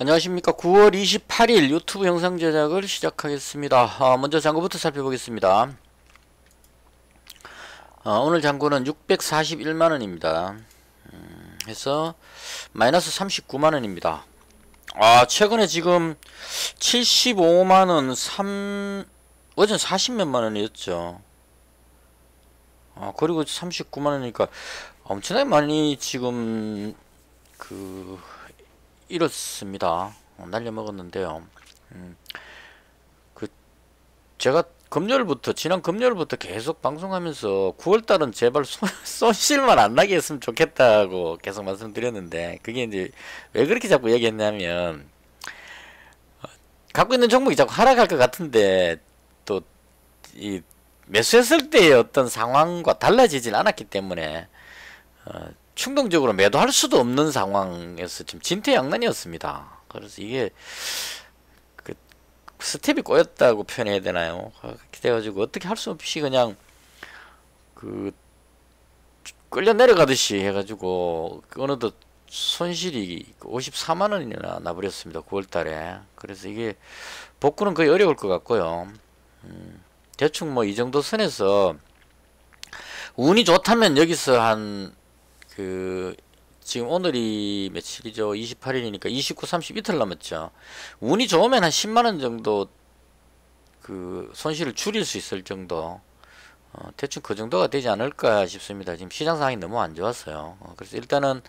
안녕하십니까. 9월 28일 유튜브 영상 제작을 시작하겠습니다. 먼저 잔고부터 살펴보겠습니다. 오늘 잔고는 641만원입니다. 해서 마이너스 39만원입니다. 최근에 지금 75만원, 어제는 40몇만원이었죠. 그리고 39만원이니까 엄청나게 많이 지금 잃었습니다. 날려먹었는데요. 제가 지난 금요일부터 계속 방송하면서 9월달은 제발 손실만 안 나게 했으면 좋겠다고 계속 말씀드렸는데, 그게 이제 왜 그렇게 자꾸 얘기했냐면, 갖고 있는 종목이 자꾸 하락할 것 같은데 또 이 매수했을 때의 어떤 상황과 달라지질 않았기 때문에 충동적으로 매도할 수도 없는 상황에서 좀 진퇴양난이었습니다. 그래서 이게 스텝이 꼬였다고 표현해야 되나요? 그렇게 돼가지고 어떻게 할 수 없이 그냥 끌려 내려가듯이 해가지고 어느덧 손실이 54만원이나 나버렸습니다. 9월달에. 그래서 이게 복구는 거의 어려울 것 같고요. 대충 뭐 이 정도 선에서 운이 좋다면 여기서 한 지금 오늘이 며칠이죠? 28일이니까 29, 30 이틀 남았죠. 운이 좋으면 한 10만원 정도 손실을 줄일 수 있을 정도, 대충 그 정도가 되지 않을까 싶습니다. 지금 시장 상황이 너무 안 좋았어요. 그래서 일단은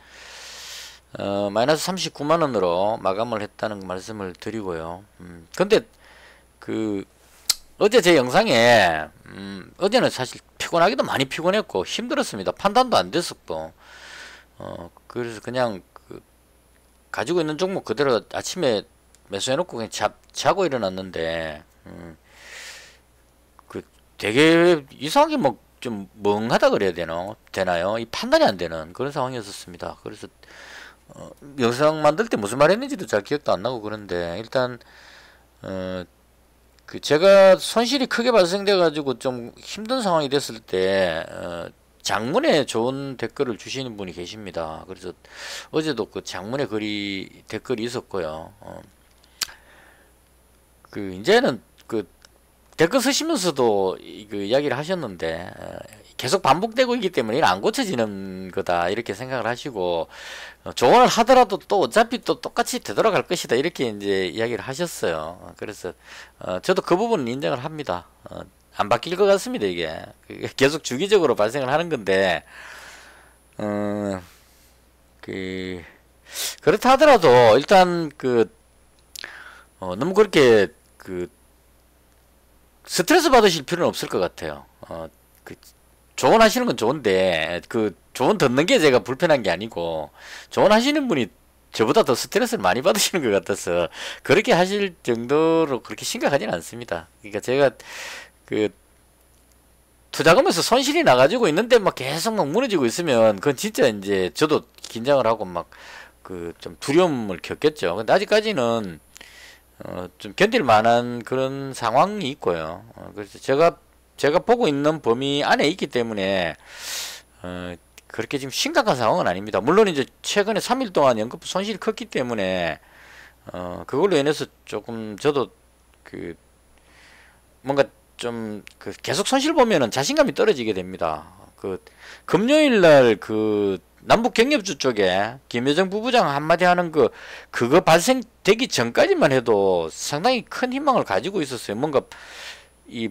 마이너스 39만원으로 마감을 했다는 말씀을 드리고요. 근데 어제 제 영상에 어제는 사실 피곤하기도 많이 피곤했고 힘들었습니다. 판단도 안 됐었고, 그래서 그냥 가지고 있는 종목 그대로 아침에 매수해놓고 그냥 자고 일어났는데, 되게 이상하게 뭐 좀 멍하다 그래야 되나요? 이 판단이 안 되는 그런 상황이었습니다. 그래서 영상 만들 때 무슨 말 했는지도 잘 기억도 안 나고 그런데, 일단 제가 손실이 크게 발생돼 가지고 좀 힘든 상황이 됐을 때 장문에 좋은 댓글을 주시는 분이 계십니다. 그래서 어제도 장문에 댓글이 있었고요. 이제는 댓글 쓰시면서도 이야기를 하셨는데, 계속 반복되고 있기 때문에 이건 안 고쳐지는 거다 이렇게 생각을 하시고, 조언을 하더라도 또 어차피 또 똑같이 되돌아갈 것이다 이렇게 이제 이야기를 하셨어요. 그래서 저도 그 부분은 인정을 합니다. 안 바뀔 것 같습니다. 이게 계속 주기적으로 발생을 하는 건데, 그렇다 하더라도 일단 너무 그렇게 스트레스 받으실 필요는 없을 것 같아요. 조언하시는 건 좋은데 조언 듣는 게 제가 불편한 게 아니고, 조언하시는 분이 저보다 더 스트레스를 많이 받으시는 것 같아서 그렇게 하실 정도로 그렇게 심각하지는 않습니다. 그러니까 제가 투자금에서 손실이 나가지고 있는데 막 계속 막 무너지고 있으면 그건 진짜 이제 저도 긴장을 하고 막 좀 두려움을 겪겠죠. 근데 아직까지는 좀 견딜 만한 그런 상황이 있고요. 그래서 제가 보고 있는 범위 안에 있기 때문에 그렇게 지금 심각한 상황은 아닙니다. 물론 이제 최근에 3일 동안 연금 손실이 컸기 때문에 그걸로 인해서 조금 저도 뭔가 좀 계속 손실 보면은 자신감이 떨어지게 됩니다. 금요일 날 남북 경협주 쪽에 김여정 부부장 한마디 하는 그거 발생되기 전까지만 해도 상당히 큰 희망을 가지고 있었어요. 뭔가 이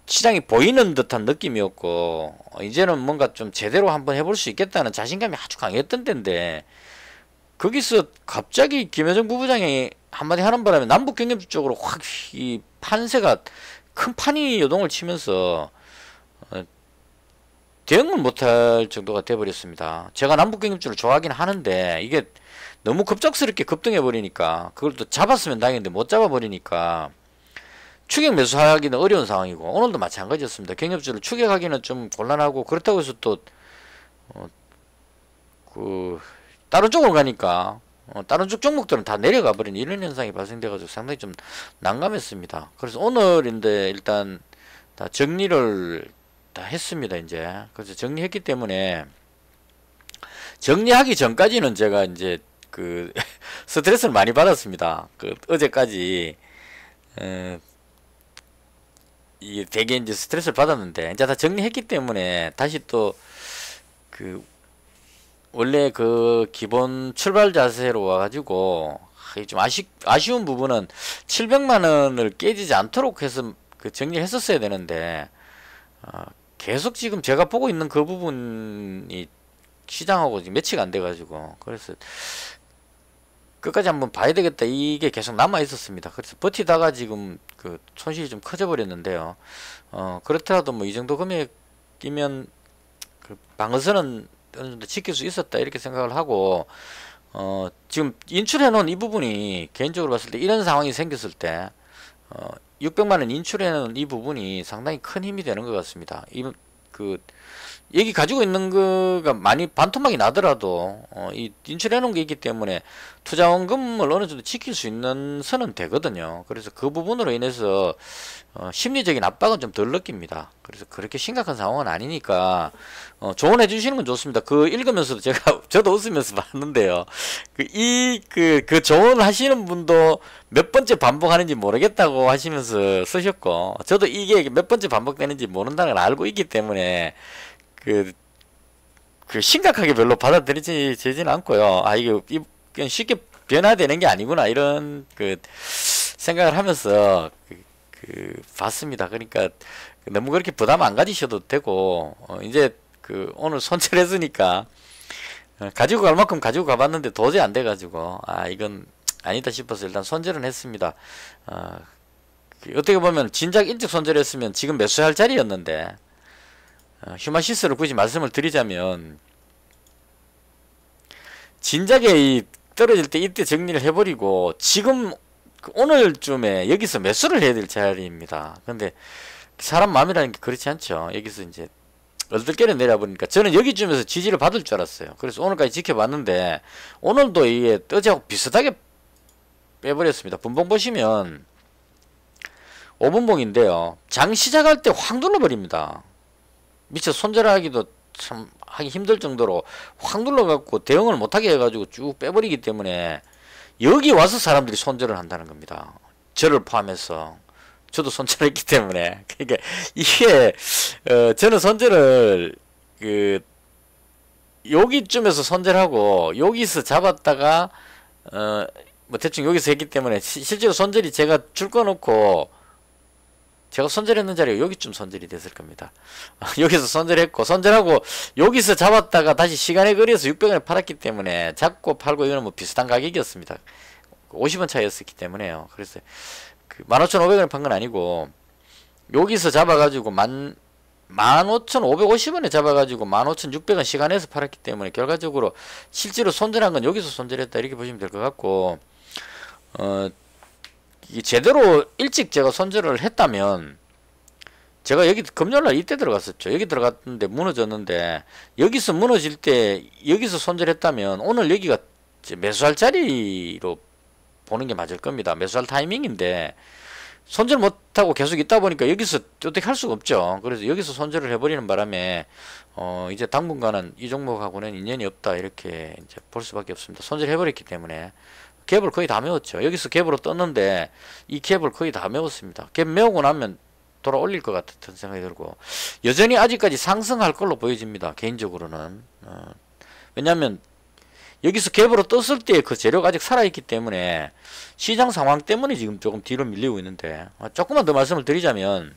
시장이 보이는 듯한 느낌이었고, 이제는 뭔가 좀 제대로 한번 해볼 수 있겠다는 자신감이 아주 강했던 때인데, 거기서 갑자기 김여정 부부장이 한마디 하는 바람에 남북 경협주 쪽으로 확 이 판세가 큰 판이 요동을 치면서 대응을 못할 정도가 돼버렸습니다. 제가 남북경협주를 좋아하긴 하는데 이게 너무 급작스럽게 급등해버리니까, 그걸 또 잡았으면 다행인데 못 잡아버리니까 추격 매수하기는 어려운 상황이고, 오늘도 마찬가지였습니다. 경협주를 추격하기는 좀 곤란하고, 그렇다고 해서 또 다른 쪽으로 가니까 다른 쪽 종목들은 다 내려가 버린 이런 현상이 발생돼가지고 상당히 좀 난감했습니다. 그래서 오늘인데 일단 다 정리를 다 했습니다. 이제 그래서 정리했기 때문에, 정리하기 전까지는 제가 이제 그 스트레스를 많이 받았습니다. 그 어제까지 이게 되게 이제 스트레스를 받았는데 이제 다 정리했기 때문에 다시 또 그 원래 그 기본 출발 자세로 와가지고 좀 아쉬운 부분은 700만 원을 깨지지 않도록 해서 그 정리를 했었어야 되는데 계속 지금 제가 보고 있는 그 부분이 시장하고 지금 매치가 안 돼가지고 그래서 끝까지 한번 봐야 되겠다 이게 계속 남아 있었습니다. 그래서 버티다가 지금 그 손실이 좀 커져 버렸는데요. 그렇더라도 뭐 이 정도 금액이면 그 방어선은 어느 정도 지킬 수 있었다 이렇게 생각을 하고 지금 인출해 놓은 이 부분이 개인적으로 봤을 때 이런 상황이 생겼을 때 600만 원 인출해 놓은 이 부분이 상당히 큰 힘이 되는 것 같습니다. 그 여기 가지고 있는 거가 많이 반토막이 나더라도 이 인출해 놓은 게 있기 때문에 투자원금을 어느 정도 지킬 수 있는 선은 되거든요. 그래서 그 부분으로 인해서 심리적인 압박은 좀 덜 느낍니다. 그래서 그렇게 심각한 상황은 아니니까 조언해 주시는 건 좋습니다. 그 읽으면서도 저도 웃으면서 봤는데요. 그 조언 하시는 분도 몇 번째 반복하는지 모르겠다고 하시면서 쓰셨고, 저도 이게 몇 번째 반복되는지 모른다는 걸 알고 있기 때문에 그 심각하게 별로 받아들이지는 않고요. 이게 그냥 쉽게 변화되는 게 아니구나 이런 그 생각을 하면서 봤습니다. 그러니까 너무 그렇게 부담 안 가지셔도 되고 이제 오늘 손절했으니까 가지고 갈 만큼 가지고 가봤는데 도저히 안 돼가지고 이건 아니다 싶어서 일단 손절은 했습니다. 어떻게 보면 진작 일찍 손절했으면 지금 매수할 자리였는데 휴마시스를 굳이 말씀을 드리자면 진작에 떨어질 때 이때 정리를 해버리고 지금 오늘쯤에 여기서 매수를 해야 될 자리입니다. 근데 사람 마음이라는 게 그렇지 않죠. 여기서 이제 얼떨결에 내려보니까 저는 여기쯤에서 지지를 받을 줄 알았어요. 그래서 오늘까지 지켜봤는데 오늘도 이게 어제하고 비슷하게 빼버렸습니다. 분봉 보시면 5분봉인데요. 장 시작할 때 확 눌러버립니다. 미처 손절하기도 참 하기 힘들 정도로 확 눌러갖고 대응을 못하게 해가지고 쭉 빼버리기 때문에 여기 와서 사람들이 손절을 한다는 겁니다. 저를 포함해서. 저도 손절했기 때문에. 그러니까 이게 저는 손절을 여기쯤에서 손절하고 여기서 잡았다가 뭐 대충 여기서 했기 때문에 실제로 손절이 제가 줄 거 놓고 제가 손절했는 자리가 여기쯤 손절이 됐을 겁니다. 여기서 손절했고 손절하고 여기서 잡았다가 다시 시간에 걸려서 600원에 팔았기 때문에 잡고 팔고 이거는 뭐 비슷한 가격이었습니다. 50원 차이였기 때문에요. 그래서 15,500원에 판 건 아니고 여기서 잡아가지고 15,550원에 잡아가지고 15,600원 시간에서 팔았기 때문에 결과적으로 실제로 손절한 건 여기서 손절했다 이렇게 보시면 될 것 같고 이게 제대로 일찍 제가 손절을 했다면 제가 여기 금요일날 이때 들어갔었죠. 여기 들어갔는데 무너졌는데 여기서 무너질 때 여기서 손절했다면 오늘 여기가 매수할 자리로 보는 게 맞을 겁니다. 매수할 타이밍인데 손절 못하고 계속 있다 보니까 여기서 어떻게 할 수가 없죠. 그래서 여기서 손절을 해버리는 바람에 이제 당분간은 이 종목하고는 인연이 없다 이렇게 이제 볼 수밖에 없습니다. 손절해버렸기 때문에 갭을 거의 다 메웠죠. 여기서 갭으로 떴는데 이 갭을 거의 다 메웠습니다. 갭 메우고 나면 돌아 올릴 것 같은 생각이 들고 여전히 아직까지 상승할 걸로 보여집니다. 개인적으로는 왜냐하면 여기서 갭으로 떴을 때 그 재료가 아직 살아있기 때문에 시장 상황 때문에 지금 조금 뒤로 밀리고 있는데 조금만 더 말씀을 드리자면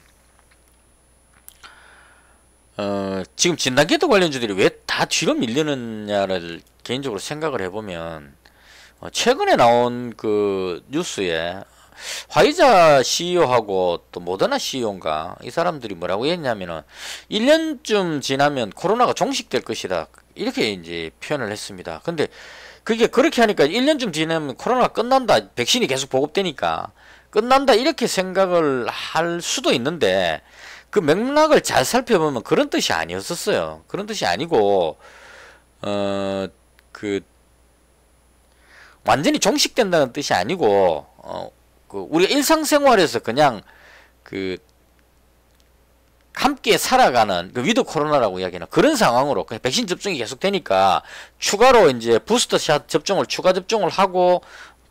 지금 진단키트 관련주들이 왜 다 뒤로 밀리느냐를 개인적으로 생각을 해보면 최근에 나온 그 뉴스에 화이자 CEO하고 또 모더나 CEO인가 이 사람들이 뭐라고 했냐면은 1년쯤 지나면 코로나가 종식될 것이다 이렇게 이제 표현을 했습니다. 근데 그게 그렇게 하니까 1년쯤 지나면 코로나가 끝난다 백신이 계속 보급되니까 끝난다 이렇게 생각을 할 수도 있는데 그 맥락을 잘 살펴보면 그런 뜻이 아니었었어요. 그런 뜻이 아니고 완전히 종식된다는 뜻이 아니고 우리가 일상생활에서 그냥 함께 살아가는 그 위드 코로나라고 이야기하는 그런 상황으로 그냥 백신 접종이 계속되니까 추가로 이제 부스터샷 접종을 추가 접종을 하고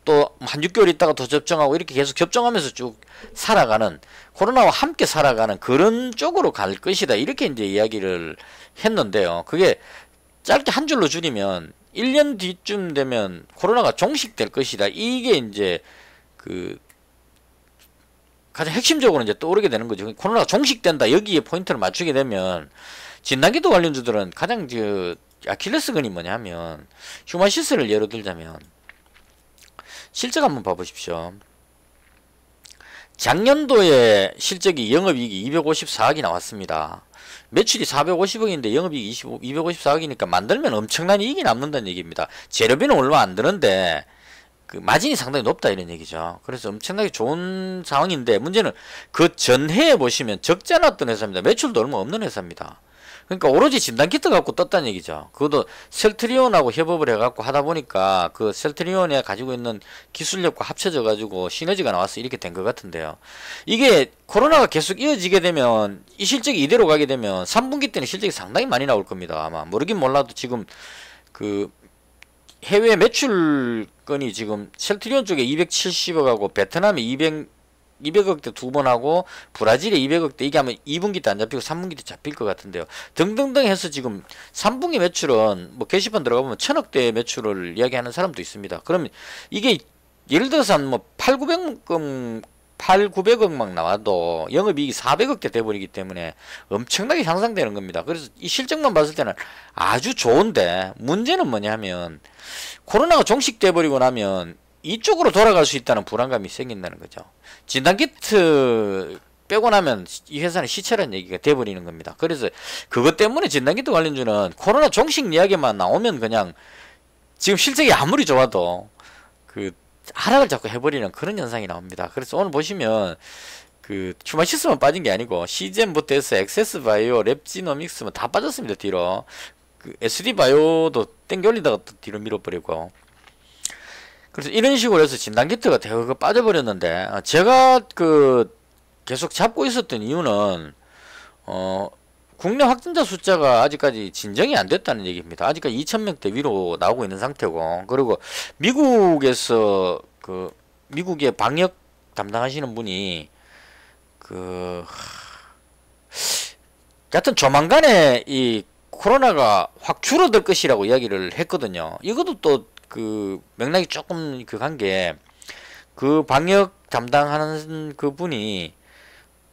또 한 6개월 있다가 더 접종하고 이렇게 계속 접종하면서 쭉 살아가는 코로나와 함께 살아가는 그런 쪽으로 갈 것이다 이렇게 이제 이야기를 했는데요. 그게 짧게 한 줄로 줄이면 1년 뒤쯤 되면 코로나가 종식될 것이다. 이게 이제 그 가장 핵심적으로 이제 떠오르게 되는 거죠. 코로나가 종식된다. 여기에 포인트를 맞추게 되면 진단기도 관련주들은 가장 아킬레스건이 뭐냐면 휴마시스를 예로 들자면 실적 한번 봐보십시오. 작년도에 실적이 영업이익이 254억이 나왔습니다. 매출이 450억인데 영업이익이 254억이니까 만들면 엄청난 이익이 남는다는 얘기입니다. 재료비는 얼마 안 드는데 그 마진이 상당히 높다 이런 얘기죠. 그래서 엄청나게 좋은 상황인데 문제는 그 전해에 보시면 적자 났던 회사입니다. 매출도 얼마 없는 회사입니다. 그러니까 오로지 진단키트 갖고 떴다는 얘기죠. 그것도 셀트리온하고 협업을 해갖고 하다 보니까 그 셀트리온에 가지고 있는 기술력과 합쳐져 가지고 시너지가 나와서 이렇게 된 것 같은데요. 이게 코로나가 계속 이어지게 되면 이 실적이 이대로 가게 되면 3분기 때는 실적이 상당히 많이 나올 겁니다. 아마 모르긴 몰라도 지금 그 해외 매출건이 지금 셀트리온 쪽에 270억하고 베트남에 200억대 두 번 하고 브라질에 200억대 이게 하면 2분기 때 안 잡히고 3분기 때 잡힐 것 같은데요. 등등등 해서 지금 3분기 매출은 뭐 게시판 들어가 보면 1000억대 매출을 이야기하는 사람도 있습니다. 그러면 이게 예를 들어서 한 뭐 900억 막 나와도 영업이익이 400억대 돼버리기 때문에 엄청나게 향상되는 겁니다. 그래서 이 실적만 봤을 때는 아주 좋은데 문제는 뭐냐면 코로나가 종식돼 버리고 나면 이쪽으로 돌아갈 수 있다는 불안감이 생긴다는 거죠. 진단키트 빼고 나면 이 회사는 시체라는 얘기가 돼버리는 겁니다. 그래서 그것 때문에 진단키트 관련주는 코로나 종식 이야기만 나오면 그냥 지금 실적이 아무리 좋아도 그 하락을 자꾸 해버리는 그런 현상이 나옵니다. 그래서 오늘 보시면 그 휴마시스만 빠진 게 아니고 시젠부터 해서 엑세스바이오, 랩지노믹스 뭐 다 빠졌습니다. 뒤로 그 SD바이오도 땡겨 올리다가 또 뒤로 밀어버리고 그래서 이런 식으로 해서 진단키트가 대거 빠져버렸는데 제가 그 계속 잡고 있었던 이유는 국내 확진자 숫자가 아직까지 진정이 안 됐다는 얘기입니다. 아직까지 2,000명대 위로 나오고 있는 상태고 그리고 미국에서 그 미국의 방역 담당하시는 분이 그 여하튼 조만간에 이 코로나가 확 줄어들 것이라고 이야기를 했거든요. 이것도 또 그 맥락이 조금 그 관계 그 방역 담당하는 그 분이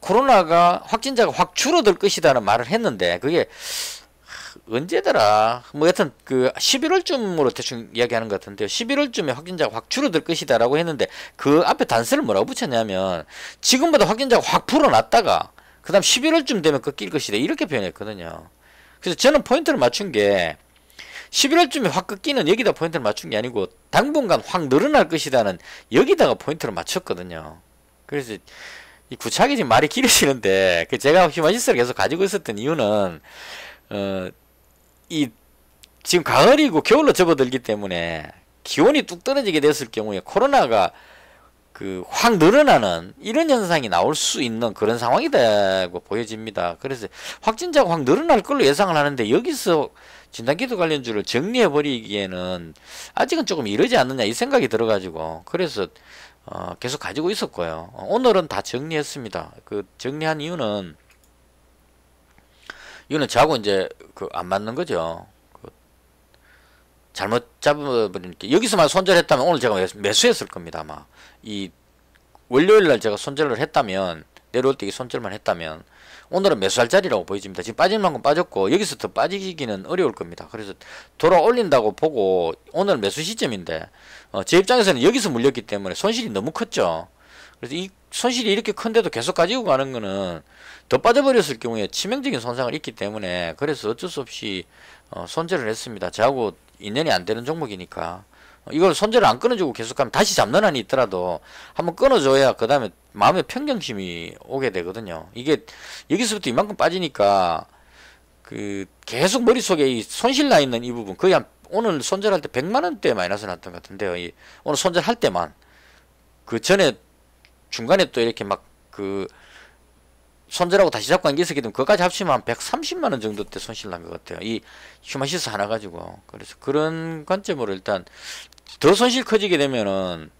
코로나가 확진자가 확 줄어들 것이다는 말을 했는데 그게 언제더라 뭐 여튼 그 11월쯤으로 대충 이야기하는 것 같은데요. 11월쯤에 확진자가 확 줄어들 것이다 라고 했는데 그 앞에 단서를 뭐라고 붙였냐면 지금보다 확진자가 확 불어났다가 그 다음 11월쯤 되면 꺾일 것이다 이렇게 표현했거든요. 그래서 저는 포인트를 맞춘 게 11월쯤에 확 꺾이는 여기다 포인트를 맞춘 게 아니고 당분간 확 늘어날 것이다는 여기다가 포인트를 맞췄거든요. 그래서 이 구차하게 지금 말이 길어지는데 그 제가 휴마시스를 계속 가지고 있었던 이유는 이 지금 가을이고 겨울로 접어들기 때문에 기온이 뚝 떨어지게 됐을 경우에 코로나가 그 확 늘어나는 이런 현상이 나올 수 있는 그런 상황이다고 보여집니다. 그래서 확진자가 확 늘어날 걸로 예상을 하는데 여기서 진단키트 관련주를 정리해 버리기에는 아직은 조금 이르지 않느냐 이 생각이 들어가지고 그래서 계속 가지고 있었고요. 오늘은 다 정리했습니다. 그 정리한 이유는 저하고 이제 그 안 맞는 거죠. 그 잘못 잡아버리니까 여기서만 손절했다면 오늘 제가 매수했을 겁니다. 아마 이 월요일날 제가 손절을 했다면 내려올 때 이 손절만 했다면 오늘은 매수할 자리라고 보여집니다. 지금 빠진 만큼 빠졌고 여기서 더 빠지기는 어려울 겁니다. 그래서 돌아 올린다고 보고 오늘 매수 시점인데 제 입장에서는 여기서 물렸기 때문에 손실이 너무 컸죠. 그래서 이 손실이 이렇게 큰데도 계속 가지고 가는 거는 더 빠져버렸을 경우에 치명적인 손상을 입기 때문에 그래서 어쩔 수 없이 손절을 했습니다. 저하고 인연이 안 되는 종목이니까 이걸 손절을 안 끊어주고 계속 가면 다시 잡는 한이 있더라도 한번 끊어줘야 그 다음에 마음의 평정심이 오게 되거든요. 이게 여기서부터 이만큼 빠지니까 그 계속 머릿속에 이 손실 나 있는 이 부분 거의 한 오늘 손절할 때 100만원대 마이너스 났던 것 같은데요. 오늘 손절할 때만 그 전에 중간에 또 이렇게 막 그 손절하고 다시 잡고 한 게 있었기 때문에 그거까지 합치면 한 130만 원 정도 때 손실 난 것 같아요. 이 휴마시스 하나 가지고. 그래서 그런 관점으로 일단 더 손실 커지게 되면은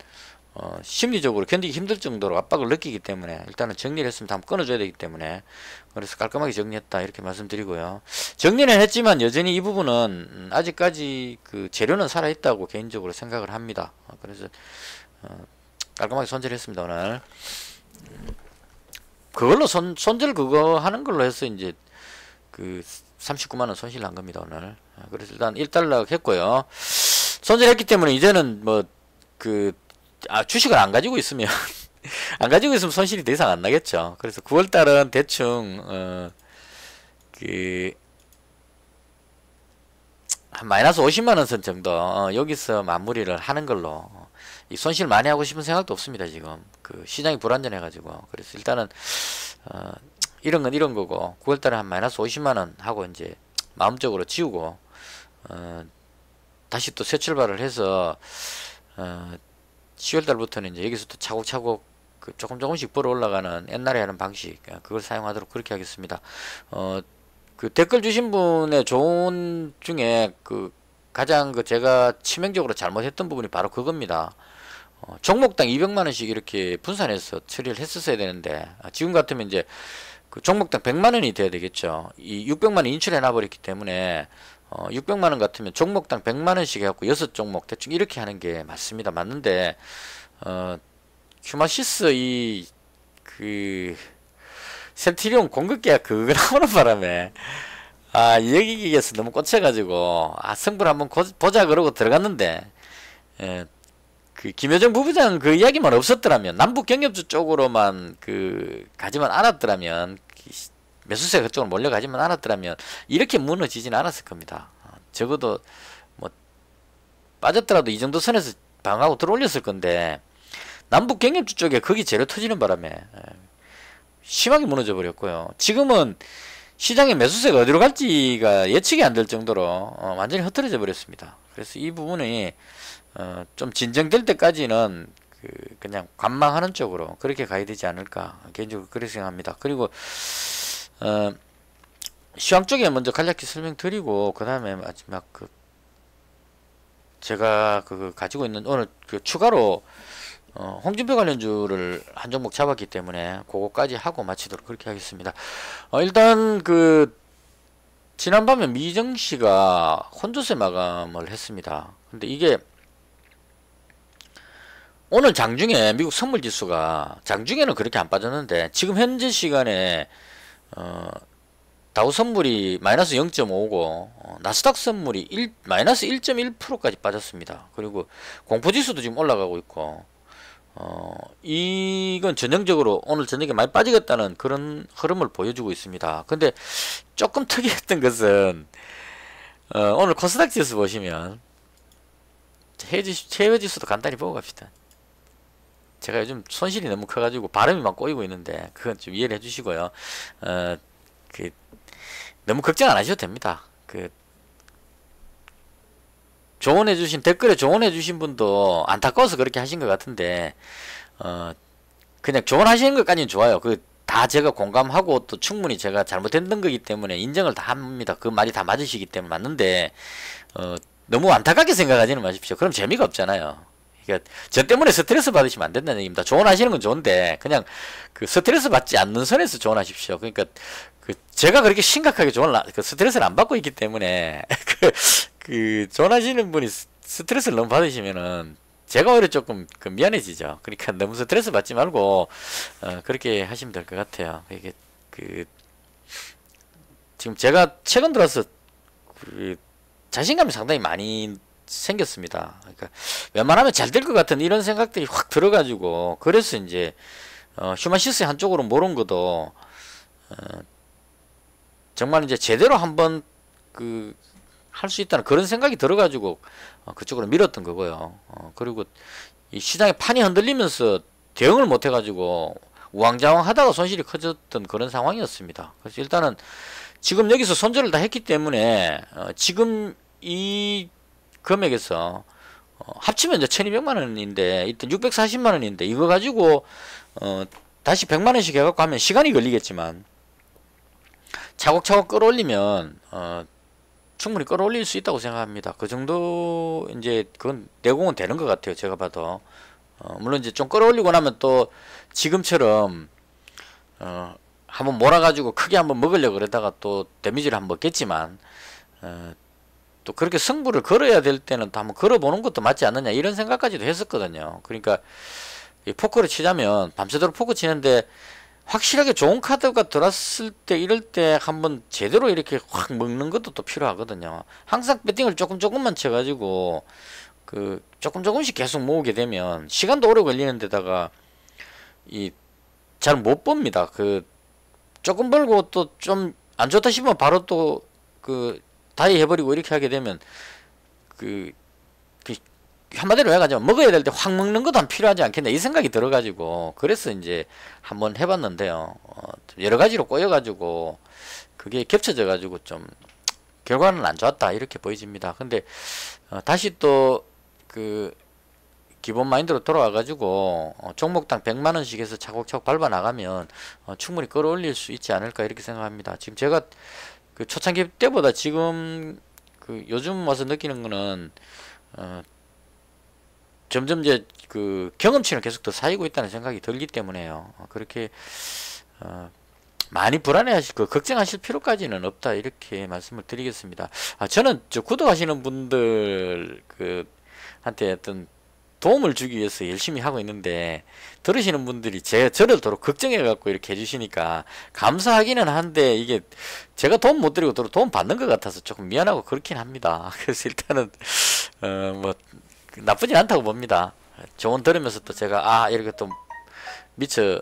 심리적으로 견디기 힘들 정도로 압박을 느끼기 때문에 일단은 정리를 했으면 다음 끊어줘야 되기 때문에 그래서 깔끔하게 정리했다 이렇게 말씀드리고요. 정리는 했지만 여전히 이 부분은 아직까지 그 재료는 살아있다고 개인적으로 생각을 합니다. 그래서 깔끔하게 손절했습니다 오늘. 그걸로 손절 그거 하는 걸로 해서 이제 그 39만원 손실 난 겁니다 오늘. 그래서 일단 1달러 했고요. 손절했기 때문에 이제는 뭐 주식을 안 가지고 있으면 안 가지고 있으면 손실이 더 이상 안 나겠죠. 그래서 9월달은 대충 한 마이너스 50만원 선 정도 여기서 마무리를 하는 걸로. 이 손실 많이 하고 싶은 생각도 없습니다 지금. 그 시장이 불안전해 가지고. 그래서 일단은 이런 건 이런 거고 9월달에 한 마이너스 50만원 하고 이제 마음적으로 지우고 다시 또 새 출발을 해서 10월달부터는 이제 여기서 또 차곡차곡 조금 조금씩 벌어 올라가는 옛날에 하는 방식 그걸 사용하도록 그렇게 하겠습니다. 그 댓글 주신 분의 조언 중에 가장 제가 치명적으로 잘못했던 부분이 바로 그겁니다. 종목당 200만원씩 이렇게 분산해서 처리를 했었어야 되는데 지금 같으면 이제 그 종목당 100만원이 돼야 되겠죠. 이 600만원 인출해 놔버렸기 때문에 600만원 같으면 종목당 100만원씩 해갖고 6종목 대충 이렇게 하는 게 맞습니다. 맞는데 휴마시스 센티리온 공급계약 그거 나오는 바람에 여기에서 너무 꽂혀가지고 승부를 한번 보자 그러고 들어갔는데 김여정 부부장 그 이야기만 없었더라면 남북 경협주 쪽으로만 가지만 않았더라면 매수세가 그쪽으로 몰려가지만 않았더라면 이렇게 무너지진 않았을 겁니다. 적어도 뭐 빠졌더라도 이 정도 선에서 방하고 들어올렸을 건데 남북 경협주 쪽에 거기 재료 터지는 바람에 심하게 무너져 버렸고요. 지금은 시장의 매수세가 어디로 갈지가 예측이 안 될 정도로 완전히 흐트러져 버렸습니다. 그래서 이 부분이 좀 진정될 때까지는 그냥 관망하는 쪽으로 그렇게 가야 되지 않을까 개인적으로 그렇게 생각합니다. 그리고 시황 쪽에 먼저 간략히 설명드리고 그 다음에 마지막 제가 가지고 있는 오늘 추가로 홍준표 관련주를 한 종목 잡았기 때문에 그거까지 하고 마치도록 그렇게 하겠습니다. 일단 지난밤에 미정씨가 혼조세 마감을 했습니다. 근데 이게 오늘 장중에 미국 선물지수가 장중에는 그렇게 안 빠졌는데 지금 현재 시간에 다우 선물이 마이너스 0.5고 나스닥 선물이 마이너스 1.1%까지 빠졌습니다. 그리고 공포지수도 지금 올라가고 있고 이건 전형적으로 오늘 저녁에 많이 빠지겠다는 그런 흐름을 보여주고 있습니다. 근데 조금 특이했던 것은 오늘 코스닥 지수 보시면 해외 지수도 간단히 보고 갑시다. 제가 요즘 손실이 너무 커가지고 발음이 막 꼬이고 있는데 그건 좀 이해를 해주시고요. 너무 걱정 안 하셔도 됩니다. 조언해주신 댓글에 조언해주신 분도 안타까워서 그렇게 하신 것 같은데 그냥 조언하시는 것까지는 좋아요. 다 제가 공감하고 또 충분히 제가 잘못했던 거기 때문에 인정을 다 합니다. 그 말이 다 맞으시기 때문에 맞는데 너무 안타깝게 생각하지는 마십시오. 그럼 재미가 없잖아요. 그러니까 저 때문에 스트레스 받으시면 안 된다는 얘기입니다. 조언하시는 건 좋은데 그냥 스트레스 받지 않는 선에서 조언하십시오. 그러니까 제가 그렇게 심각하게 스트레스를 안 받고 있기 때문에 조언하시는 분이 스트레스를 너무 받으시면은 제가 오히려 조금 미안해지죠. 그러니까 너무 스트레스 받지 말고 그렇게 하시면 될 것 같아요. 이게 지금 제가 최근 들어서 자신감이 상당히 많이 생겼습니다. 그러니까 웬만하면 잘 될 것 같은 이런 생각들이 확 들어가지고 그래서 이제 휴마시스 한쪽으로 몰은 것도 정말 이제 제대로 한번 할 수 있다는 그런 생각이 들어가지고 그쪽으로 밀었던 거고요. 그리고 이 시장의 판이 흔들리면서 대응을 못 해가지고 우왕좌왕 하다가 손실이 커졌던 그런 상황이었습니다. 그래서 일단은 지금 여기서 손절을 다 했기 때문에 지금 이 금액에서 합치면 이제 1200만원인데 일단 640만원인데 이거 가지고 다시 100만 원씩 해갖고 하면 시간이 걸리겠지만 차곡차곡 끌어올리면 충분히 끌어올릴 수 있다고 생각합니다. 그 정도 이제 그건 내공은 되는 것 같아요. 제가 봐도 물론 이제 좀 끌어올리고 나면 또 지금처럼 한번 몰아가지고 크게 한번 먹으려고 그러다가 또 데미지를 한번 먹겠지만 또 그렇게 승부를 걸어야 될 때는 또 한번 걸어보는 것도 맞지 않느냐 이런 생각까지도 했었거든요. 그러니까 이 포커를 치자면 밤새도록 포커 치는데 확실하게 좋은 카드가 들어왔을 때 이럴 때 한번 제대로 이렇게 확 먹는 것도 또 필요하거든요. 항상 배팅을 조금만 쳐가지고 그 조금씩 계속 모으게 되면 시간도 오래 걸리는 데다가 이 잘 못 봅니다. 그 조금 벌고 또 좀 안 좋다 싶으면 바로 또 그 다이 해버리고 이렇게 하게 되면 그 한마디로 해가지고 먹어야 될 때 확 먹는 것도 안 필요하지 않겠나 이 생각이 들어가지고 그래서 이제 한번 해봤는데요. 여러 가지로 꼬여가지고 그게 겹쳐져가지고 좀 결과는 안 좋았다 이렇게 보여집니다. 근데 다시 또 그 기본 마인드로 돌아와가지고 종목당 100만원씩 해서 차곡차곡 밟아 나가면 충분히 끌어올릴 수 있지 않을까 이렇게 생각합니다. 지금 제가 그 초창기 때보다 지금 그 요즘 와서 느끼는 거는 점점 이제 그 경험치는 계속 더 쌓이고 있다는 생각이 들기 때문에요. 그렇게 많이 불안해하실 걱정하실 필요까지는 없다 이렇게 말씀을 드리겠습니다. 저는 저 구독하시는 분들 그 한테 어떤 도움을 주기 위해서 열심히 하고 있는데 들으시는 분들이 저를 더러 걱정해 갖고 이렇게 해주시니까 감사하기는 한데 이게 제가 도움 못 드리고 도움 받는 것 같아서 조금 미안하고 그렇긴 합니다. 그래서 일단은 뭐 나쁘진 않다고 봅니다. 조언 들으면서 또 제가 이렇게 또 미처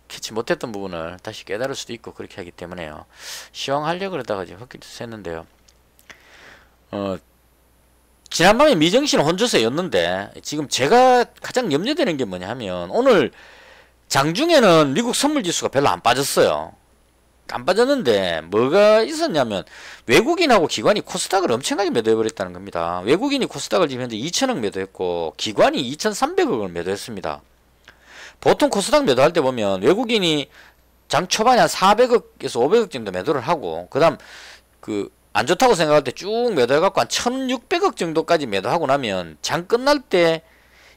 캐치 못했던 부분을 다시 깨달을 수도 있고 그렇게 하기 때문에요. 시황하려고 그러다가 지금 헛기도 샜는데요. 지난밤에 미정씨는 혼조세였는데 지금 제가 가장 염려되는 게 뭐냐 하면 오늘 장중에는 미국 선물지수가 별로 안 빠졌어요. 안 빠졌는데 뭐가 있었냐면 외국인하고 기관이 코스닥을 엄청나게 매도해버렸다는 겁니다. 외국인이 코스닥을 지금 현재 2천억 매도했고 기관이 2,300억을 매도했습니다. 보통 코스닥 매도할 때 보면 외국인이 장 초반에 한 400억에서 500억 정도 매도를 하고 그 다음 그 안 좋다고 생각할 때 쭉 매도해갖고 한 1,600억 정도까지 매도하고 나면 장 끝날 때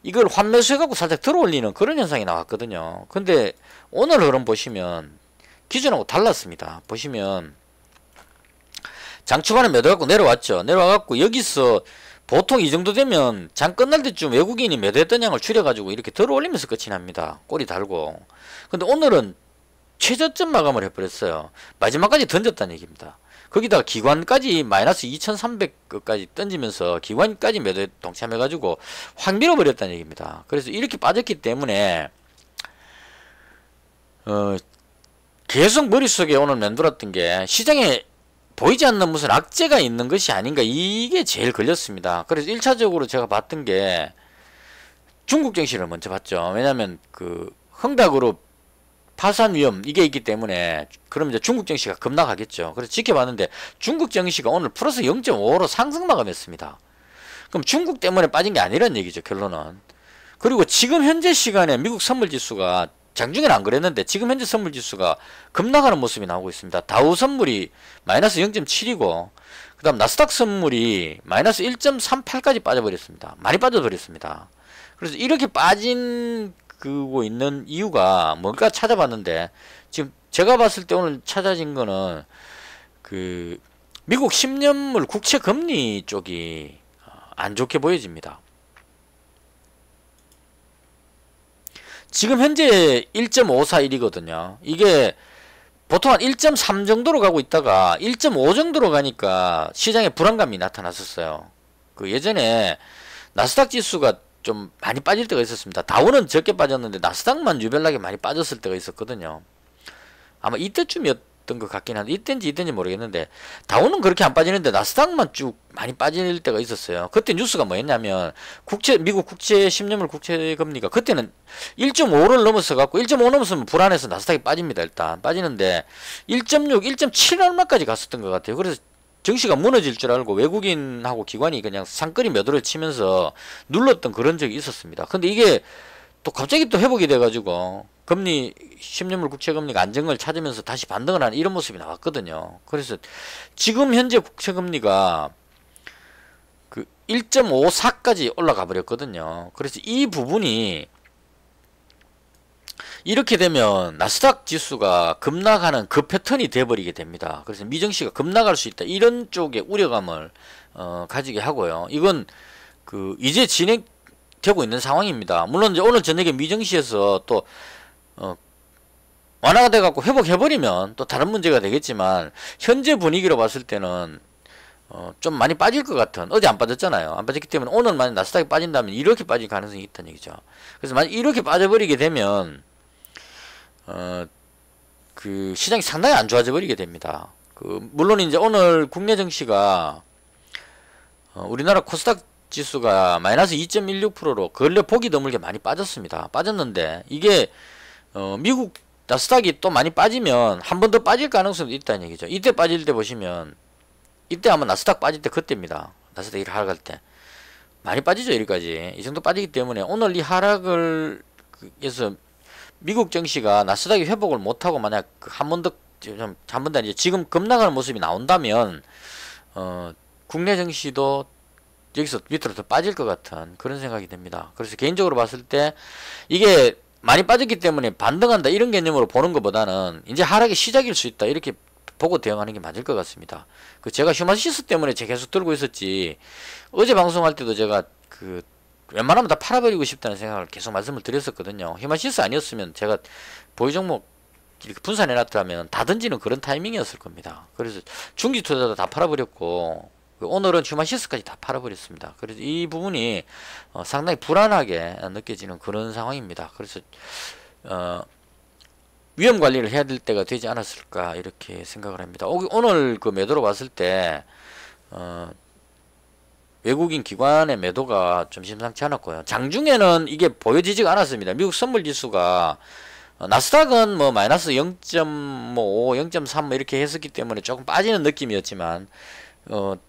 이걸 환매수해갖고 살짝 들어올리는 그런 현상이 나왔거든요. 근데 오늘 흐름 보시면 기존하고 달랐습니다. 보시면 장 초반에 매도해갖고 내려왔죠. 내려와갖고 여기서 보통 이 정도 되면 장 끝날 때쯤 외국인이 매도했던 양을 줄여가지고 이렇게 들어올리면서 끝이 납니다. 꼬리 달고. 근데 오늘은 최저점 마감을 해버렸어요. 마지막까지 던졌다는 얘기입니다. 거기다가 기관까지 마이너스 2,300까지 던지면서 기관까지 매도에 동참해가지고 확 밀어버렸다는 얘기입니다. 그래서 이렇게 빠졌기 때문에 계속 머릿속에 오늘 맴돌았던 게 시장에 보이지 않는 무슨 악재가 있는 것이 아닌가 이게 제일 걸렸습니다. 그래서 1차적으로 제가 봤던 게 중국 증시를 먼저 봤죠. 왜냐하면 그 흥닥으로 파산 위험 이게 있기 때문에 그럼 이제 중국 증시가 급락하겠죠. 그래서 지켜봤는데 중국 증시가 오늘 플러스 0.5로 상승 마감했습니다. 그럼 중국 때문에 빠진 게 아니란 얘기죠. 결론은. 그리고 지금 현재 시간에 미국 선물지수가 장중에는 안 그랬는데 지금 현재 선물지수가 급락하는 모습이 나오고 있습니다. 다우 선물이 마이너스 0.7이고 그 다음 나스닥 선물이 마이너스 1.38까지 빠져버렸습니다. 많이 빠져버렸습니다. 그래서 이렇게 빠진 그고 있는 이유가 뭔가 찾아봤는데 지금 제가 봤을 때 오늘 찾아진 거는 그 미국 10년물 국채 금리 쪽이 안 좋게 보여집니다. 지금 현재 1.541이거든요. 이게 보통 한 1.3 정도로 가고 있다가 1.5 정도로 가니까 시장에 불안감이 나타났었어요. 그 예전에 나스닥 지수가 좀 많이 빠질 때가 있었습니다. 다우는 적게 빠졌는데 나스닥만 유별나게 많이 빠졌을 때가 있었거든요. 아마 이때쯤이었던 것 같긴 한데 이때인지 모르겠는데 다우는 그렇게 안 빠지는데 나스닥만 쭉 많이 빠질 때가 있었어요. 그때 뉴스가 뭐였냐면 미국 국채 10년물 국채 금리가 그때는 1.5를 넘어서 갖고 1.5 넘었으면 불안해서 나스닥이 빠집니다. 일단 빠지는데 1.6, 1.7 얼마까지 갔었던 것 같아요. 그래서 증시가 무너질 줄 알고 외국인하고 기관이 그냥 상끌이 매도를 치면서 눌렀던 그런 적이 있었습니다. 근데 이게 또 갑자기 또 회복이 돼가지고 금리 10년물 국채금리가 안정을 찾으면서 다시 반등을 하는 이런 모습이 나왔거든요. 그래서 지금 현재 국채금리가 그 1.54까지 올라가 버렸거든요. 그래서 이 부분이 이렇게 되면 나스닥 지수가 급락하는 그 패턴이 돼버리게 됩니다. 그래서 미증시가 급락할 수 있다, 이런 쪽의 우려감을 가지게 하고요. 이건 그 이제 진행되고 있는 상황입니다. 물론 이제 오늘 저녁에 미증시에서 또 완화가 돼갖고 회복해버리면 또 다른 문제가 되겠지만, 현재 분위기로 봤을 때는 좀 많이 빠질 것 같은, 어제 안 빠졌잖아요. 안 빠졌기 때문에 오늘 만약 나스닥이 빠진다면 이렇게 빠질 가능성이 있다는 얘기죠. 그래서 만약 이렇게 빠져버리게 되면 그 시장이 상당히 안 좋아져 버리게 됩니다. 물론 이제 오늘 국내 증시가 우리나라 코스닥 지수가 마이너스 2.16%로 근래 보기 드물게 많이 빠졌습니다. 빠졌는데 이게 미국 나스닥이 또 많이 빠지면 한 번 더 빠질 가능성도 있다는 얘기죠. 이때 빠질 때 보시면, 이때 아마 나스닥 빠질 때 그때입니다. 나스닥이 하락할 때 많이 빠지죠. 여기까지 이 정도 빠지기 때문에 오늘 이 하락을 해서 미국 증시가 나스닥이 회복을 못하고 만약 한 번 더 아니죠, 지금 급락하는 모습이 나온다면 국내 증시도 여기서 밑으로 더 빠질 것 같은 그런 생각이 듭니다. 그래서 개인적으로 봤을 때 이게 많이 빠졌기 때문에 반등한다, 이런 개념으로 보는 것보다는 이제 하락의 시작일 수 있다, 이렇게 보고 대응하는 게 맞을 것 같습니다. 제가 휴마시스 때문에 제가 계속 들고 있었지, 어제 방송할 때도 제가 웬만하면 다 팔아버리고 싶다는 생각을 계속 말씀을 드렸었거든요. 휴마시스 아니었으면 제가 보유 종목 이렇게 분산해놨다면 다 던지는 그런 타이밍이었을 겁니다. 그래서 중기 투자도 다 팔아버렸고, 오늘은 휴마시스까지 다 팔아버렸습니다. 그래서 이 부분이 상당히 불안하게 느껴지는 그런 상황입니다. 그래서 위험 관리를 해야 될 때가 되지 않았을까, 이렇게 생각을 합니다. 오늘 그 매도로 봤을 때 외국인 기관의 매도가 좀 심상치 않았고요. 장중에는 이게 보여지지가 않았습니다. 미국 선물 지수가 나스닥은 뭐 마이너스 0.5, 0.3 이렇게 했었기 때문에 조금 빠지는 느낌이었지만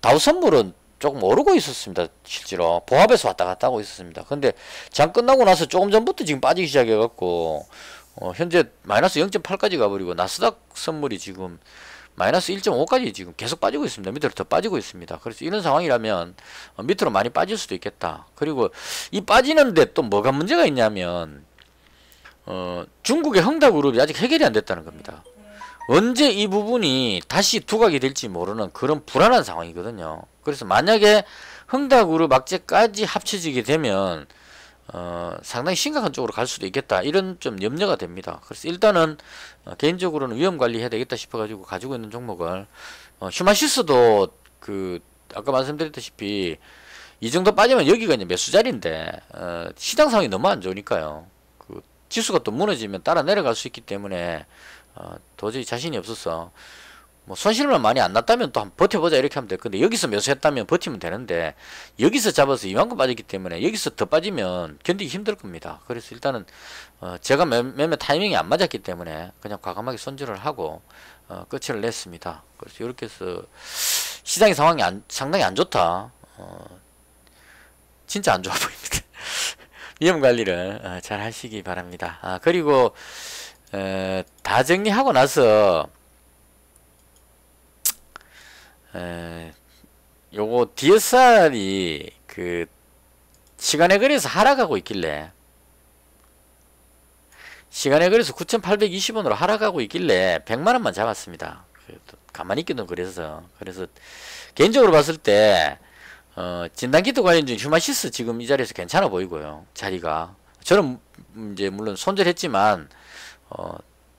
다우 선물은 조금 오르고 있었습니다. 실제로 보합에서 왔다 갔다 하고 있었습니다. 근데 장 끝나고 나서 조금 전부터 지금 빠지기 시작해갖고 현재 마이너스 0.8까지 가버리고, 나스닥 선물이 지금 마이너스 1.5까지 지금 계속 빠지고 있습니다. 밑으로 더 빠지고 있습니다. 그래서 이런 상황이라면 밑으로 많이 빠질 수도 있겠다. 그리고 이 빠지는데 또 뭐가 문제가 있냐면 중국의 헝다그룹이 아직 해결이 안 됐다는 겁니다. 언제 이 부분이 다시 두각이 될지 모르는 그런 불안한 상황이거든요. 그래서 만약에 헝다그룹 악재까지 합쳐지게 되면 상당히 심각한 쪽으로 갈 수도 있겠다, 이런 좀 염려가 됩니다. 그래서 일단은 개인적으로는 위험 관리해야 되겠다 싶어가지고 가지고 있는 종목을, 휴마시스도 아까 말씀드렸다시피 이 정도 빠지면 여기가 이제 매수 자리인데 시장 상황이 너무 안 좋으니까요. 지수가 또 무너지면 따라 내려갈 수 있기 때문에 도저히 자신이 없어서, 뭐 손실만 많이 안 났다면 또 한번 버텨보자 이렇게 하면 될 건데, 여기서 매수했다면 버티면 되는데 여기서 잡아서 이만큼 빠졌기 때문에 여기서 더 빠지면 견디기 힘들 겁니다. 그래서 일단은 제가 매매 타이밍이 안 맞았기 때문에 그냥 과감하게 손절을 하고 끝을 냈습니다. 그래서 이렇게 해서 시장의 상황이 상당히 안 좋다, 진짜 안 좋아 보입니다. 위험 관리를 잘 하시기 바랍니다. 그리고 다 정리하고 나서 요거 DSR이 시간에 걸려서 하락하고 있길래, 시간에 걸려서 9,820원으로 하락하고 있길래 100만원만 잡았습니다. 가만히 있기는 그래서 개인적으로 봤을 때 진단키트 관련 중 휴마시스 지금 이 자리에서 괜찮아 보이고요. 자리가, 저는 이제 물론 손절했지만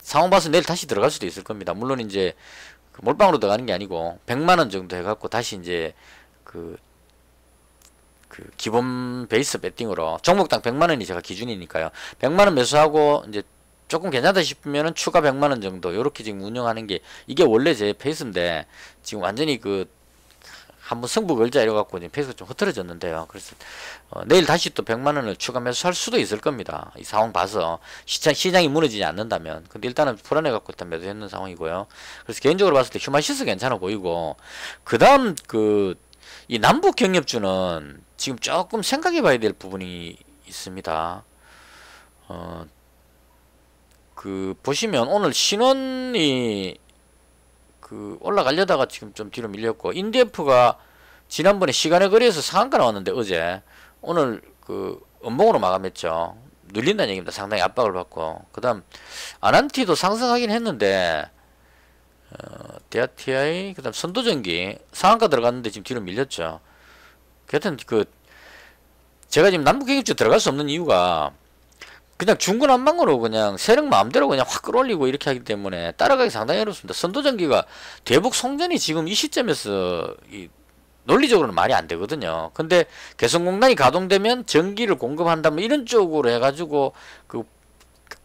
상황 봐서 내일 다시 들어갈 수도 있을 겁니다. 물론 이제 몰빵으로 들어가는 게 아니고 100만원 정도 해갖고 다시 이제 기본 베이스 배팅으로 종목당 100만원이 제가 기준이니까요. 100만원 매수하고 이제 조금 괜찮다 싶으면은 추가 100만원 정도 요렇게 지금 운영하는 게 이게 원래 제 페이스인데, 지금 완전히 한번 승부 걸자 이래갖고 페이스가 좀 흐트러졌는데요. 그래서 내일 다시 또 100만원을 추가 매수할 수도 있을 겁니다. 이 상황 봐서 시장이 무너지지 않는다면. 근데 일단은 불안해갖고 일단 매도했는 상황이고요. 그래서 개인적으로 봤을 때 휴마시스 괜찮아 보이고, 그 다음 이 남북 경협주는 지금 조금 생각해 봐야 될 부분이 있습니다. 그 보시면 오늘 신원이 그 올라가려다가 지금 좀 뒤로 밀렸고, 인디에프가 지난번에 시간에 거리에서 상한가 나왔는데 어제 오늘 그 음봉으로 마감했죠. 눌린다는 얘기입니다. 상당히 압박을 받고. 그 다음 아난티도 상승하긴 했는데 데아티아이, 그 다음 선도전기 상한가 들어갔는데 지금 뒤로 밀렸죠. 하여튼 그 제가 지금 남북경협주 들어갈 수 없는 이유가 그냥 중구난방으로 그냥 세력 마음대로 그냥 확 끌어올리고 이렇게 하기 때문에 따라가기 상당히 어렵습니다. 선도전기가 대북 송전이 지금 이 시점에서 논리적으로는 말이 안 되거든요. 근데 개성공단이 가동되면 전기를 공급한다면 이런 쪽으로 해가지고 그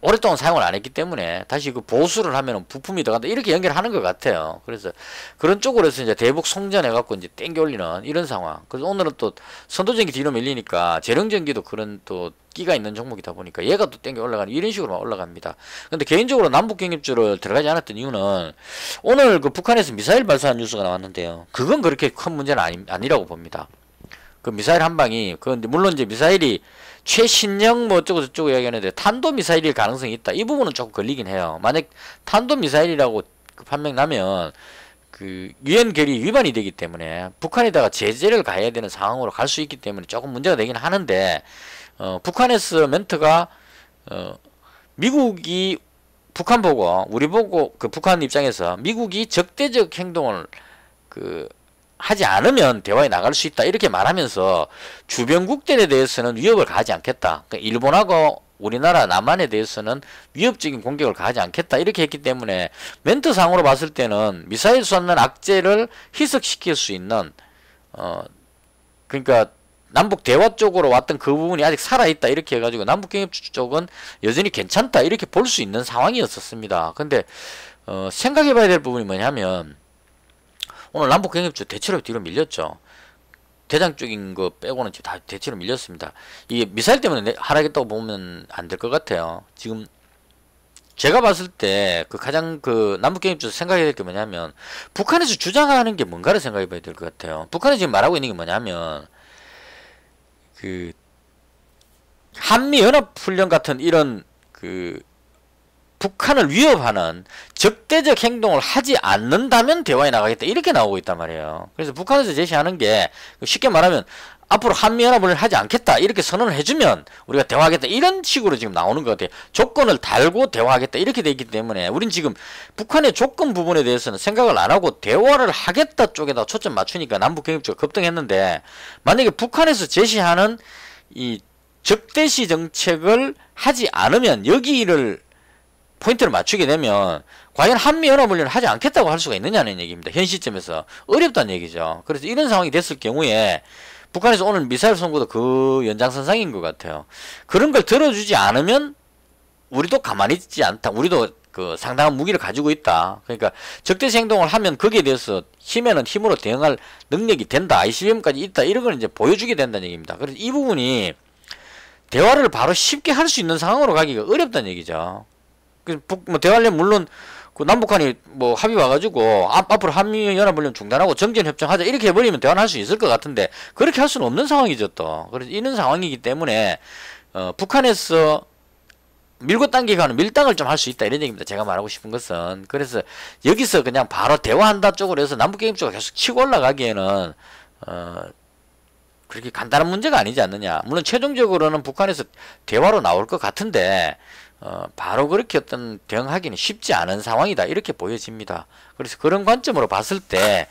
오랫동안 사용을 안 했기 때문에 다시 그 보수를 하면 부품이 들어간다 이렇게 연결하는 것 같아요. 그래서 그런 쪽으로 해서 이제 대북 송전해갖고 이제 땡겨 올리는 이런 상황. 그래서 오늘은 또 선도전기 뒤로 밀리니까 재령전기도 그런 또 끼가 있는 종목이다 보니까 얘가 또 땡겨 올라가는 이런 식으로만 올라갑니다. 근데 개인적으로 남북경협주를 들어가지 않았던 이유는 오늘 그 북한에서 미사일 발사한 뉴스가 나왔는데요. 그건 그렇게 큰 문제는 아니라고 봅니다. 그 미사일 한 방이, 그런데 물론 이제 미사일이 최신형 뭐 어쩌고 저쩌고 이야기하는데 탄도미사일일 가능성이 있다. 이 부분은 조금 걸리긴 해요. 만약 탄도미사일이라고 그 판명 나면 그 유엔 결의 위반이 되기 때문에 북한에다가 제재를 가해야 되는 상황으로 갈 수 있기 때문에 조금 문제가 되긴 하는데, 북한에서 멘트가 미국이 북한 보고 우리 보고 그 북한 입장에서 미국이 적대적 행동을 그 하지 않으면 대화에 나갈 수 있다 이렇게 말하면서 주변국들에 대해서는 위협을 가하지 않겠다. 그러니까 일본하고 우리나라 남한에 대해서는 위협적인 공격을 가하지 않겠다 이렇게 했기 때문에 멘트상으로 봤을 때는 미사일 쏘는 악재를 희석시킬 수 있는 그러니까 남북 대화 쪽으로 왔던 그 부분이 아직 살아있다 이렇게 해가지고 남북경협주 쪽은 여전히 괜찮다 이렇게 볼 수 있는 상황이었었습니다. 근데 생각해봐야 될 부분이 뭐냐면 오늘 남북경협주 대체로 뒤로 밀렸죠. 대장적인 거 빼고는 지금 다 대체로 밀렸습니다. 이게 미사일 때문에 하락했다고 보면 안 될 것 같아요. 지금 제가 봤을 때 그 가장 그 남북경협주 생각해야 될 게 뭐냐면 북한에서 주장하는 게 뭔가를 생각해 봐야 될 것 같아요. 북한이 지금 말하고 있는 게 뭐냐면 그 한미연합훈련 같은 이런 그 북한을 위협하는 적대적 행동을 하지 않는다면 대화에 나가겠다 이렇게 나오고 있단 말이에요. 그래서 북한에서 제시하는 게 쉽게 말하면 앞으로 한미연합을 하지 않겠다 이렇게 선언을 해주면 우리가 대화하겠다 이런 식으로 지금 나오는 것 같아요. 조건을 달고 대화하겠다 이렇게 돼 있기 때문에 우린 지금 북한의 조건 부분에 대해서는 생각을 안 하고 대화를 하겠다 쪽에다 초점 맞추니까 남북경협주가 급등했는데, 만약에 북한에서 제시하는 이 적대시 정책을 하지 않으면 여기를 포인트를 맞추게 되면 과연 한미연합훈련을 하지 않겠다고 할 수가 있느냐는 얘기입니다. 현 시점에서 어렵다는 얘기죠. 그래서 이런 상황이 됐을 경우에 북한에서 오늘 미사일 선고도 그 연장선상인 것 같아요. 그런 걸 들어주지 않으면 우리도 가만히 있지 않다. 우리도 그 상당한 무기를 가지고 있다. 그러니까 적대시 행동을 하면 거기에 대해서 힘에는 힘으로 대응할 능력이 된다. ICBM까지 있다. 이런 걸 이제 보여주게 된다는 얘기입니다. 그래서 이 부분이 대화를 바로 쉽게 할 수 있는 상황으로 가기가 어렵다는 얘기죠. 뭐 대화하려면 물론 그 남북한이 뭐 합의 와가지고 앞으로 한미연합훈련 중단하고 정전협정하자 이렇게 해버리면 대화를 할 수 있을 것 같은데 그렇게 할 수는 없는 상황이죠 또. 그래서 이런 상황이기 때문에 북한에서 밀고 당기가는 밀당을 좀 할 수 있다 이런 얘기입니다. 제가 말하고 싶은 것은. 그래서 여기서 그냥 바로 대화한다 쪽으로 해서 남북경협주가 계속 치고 올라가기에는 그렇게 간단한 문제가 아니지 않느냐. 물론 최종적으로는 북한에서 대화로 나올 것 같은데 바로 그렇게 어떤 대응하기는 쉽지 않은 상황이다 이렇게 보여집니다. 그래서 그런 관점으로 봤을 때